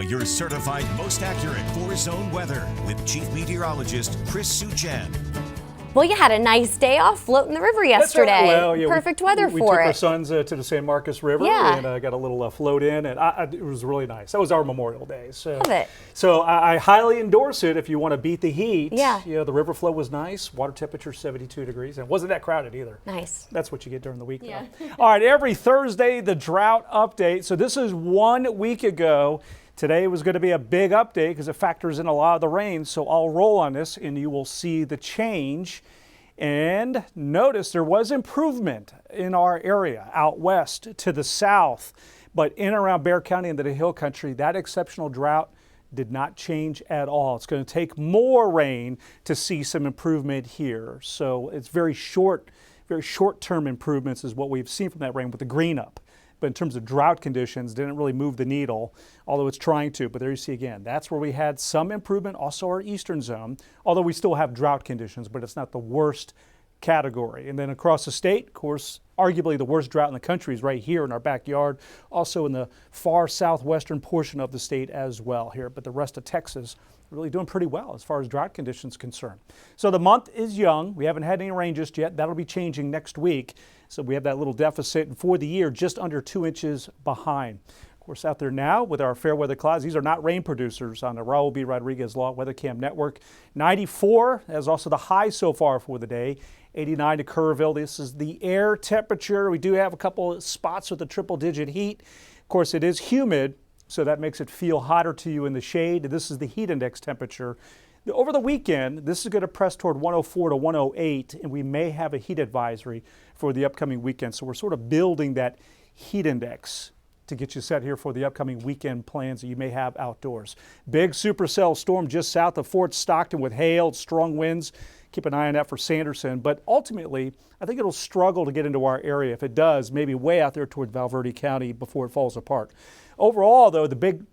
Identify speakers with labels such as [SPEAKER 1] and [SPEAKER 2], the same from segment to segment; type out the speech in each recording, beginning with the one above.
[SPEAKER 1] Your certified most accurate 4-zone weather with Chief Meteorologist Chris Suchan.
[SPEAKER 2] Well, you had a nice day off floating the river yesterday.
[SPEAKER 3] That's right. Well, yeah,
[SPEAKER 2] Perfect weather
[SPEAKER 3] we
[SPEAKER 2] for
[SPEAKER 3] took
[SPEAKER 2] it.
[SPEAKER 3] our sons to the San Marcos River and got a little float in, and it was really nice. That was our Memorial Day. So,
[SPEAKER 2] Love it.
[SPEAKER 3] So I highly endorse it if you want to beat the heat.
[SPEAKER 2] Yeah.
[SPEAKER 3] You know, the river flow was nice. Water temperature 72 degrees, and it wasn't that crowded either.
[SPEAKER 2] Nice.
[SPEAKER 3] That's what you get during the week.
[SPEAKER 2] Yeah.
[SPEAKER 3] All right, every Thursday, the drought update. So this is 1 week ago. Today was going to be a big update because it factors in a lot of the rain. So I'll roll on this and you will see the change. And notice there was improvement in our area out west to the south, but in and around Bexar County into the Hill Country, that exceptional drought did not change at all. It's going to take more rain to see some improvement here. So it's very short-term improvements is what we've seen from that rain with the green up. But in terms of drought conditions, didn't really move the needle, although it's trying to. But there you see again, that's where we had some improvement, also our eastern zone, although we still have drought conditions, but it's not the worst category. And then across the state, of course, arguably the worst drought in the country is right here in our backyard, also in the far southwestern portion of the state as well here. But the rest of Texas really doing pretty well as far as drought conditions concerned. So the month is young. We haven't had any rain just yet. That'll be changing next week. So we have that little deficit, and for the year, just under 2 inches behind. Of course, out there now with our fair weather clouds, these are not rain producers on the Raul B. Rodriguez Law Weather Cam Network. 94 is also the high so far for the day. 89 to Kerrville. This is the air temperature. We do have a couple of spots with a triple-digit heat. Of course, it is humid, so that makes it feel hotter to you in the shade. This is the heat index temperature. Over the weekend, this is going to press toward 104 to 108, and we may have a heat advisory for the upcoming weekend. So we're sort of building that heat index to get you set here for the upcoming weekend plans that you may have outdoors. Big supercell storm just south of Fort Stockton with hail, strong winds. Keep an eye on that for Sanderson. But ultimately, I think it'll struggle to get into our area. If it does, maybe way out there toward Valverde County before it falls apart. Overall, though, the big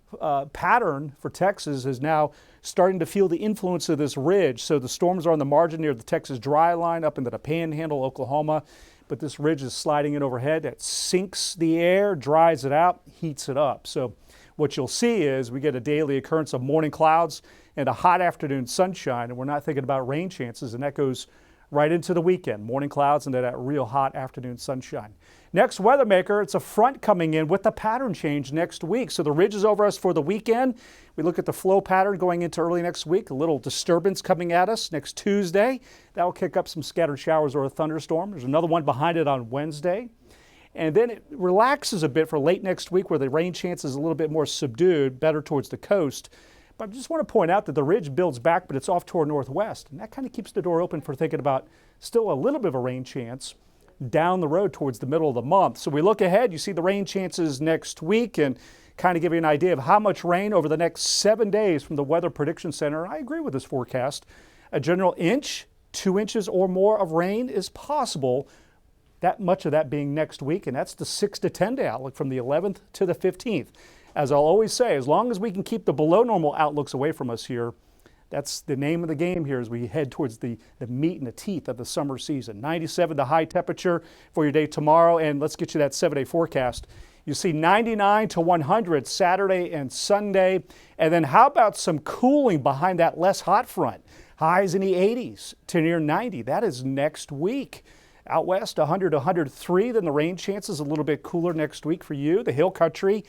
[SPEAKER 3] pattern for Texas is now starting to feel the influence of this ridge. So the storms are on the margin near the Texas dry line up into the Panhandle, Oklahoma. But this ridge is sliding in overhead. That sinks the air, dries it out, heats it up. So what you'll see is we get a daily occurrence of morning clouds and a hot afternoon sunshine, and we're not thinking about rain chances, and that goes right into the weekend. Morning clouds and then that real hot afternoon sunshine. Next weather maker, it's a front coming in with the pattern change next week. So the ridge is over us for the weekend. We look at the flow pattern going into early next week, a little disturbance coming at us next Tuesday. That will kick up some scattered showers or a thunderstorm. There's another one behind it on Wednesday. And then it relaxes a bit for late next week where the rain chance is a little bit more subdued, better towards the coast. But I just want to point out that the ridge builds back, but it's off toward northwest. And that kind of keeps the door open for thinking about still a little bit of a rain chance down the road towards the middle of the month. So we look ahead, you see the rain chances next week and kind of give you an idea of how much rain over the next 7 days from the Weather Prediction Center. I agree with this forecast. A general inch, 2 inches or more of rain is possible. That much of that being next week, and that's the 6 to 10 day outlook from the 11th to the 15th. As I'll always say, as long as we can keep the below normal outlooks away from us here, that's the name of the game here as we head towards the meat and the teeth of the summer season. 97, the high temperature for your day tomorrow, and let's get you that 7-day forecast. You see 99 to 100 Saturday and Sunday, and then how about some cooling behind that less hot front? Highs in the 80s to near 90. That is next week. Out west, 100 to 103, then the rain chances a little bit cooler next week for you. The Hill Country.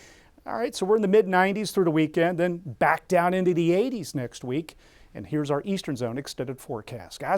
[SPEAKER 3] All right, so we're in the mid-90s through the weekend, then back down into the 80s next week. And here's our Eastern Zone extended forecast. Guys.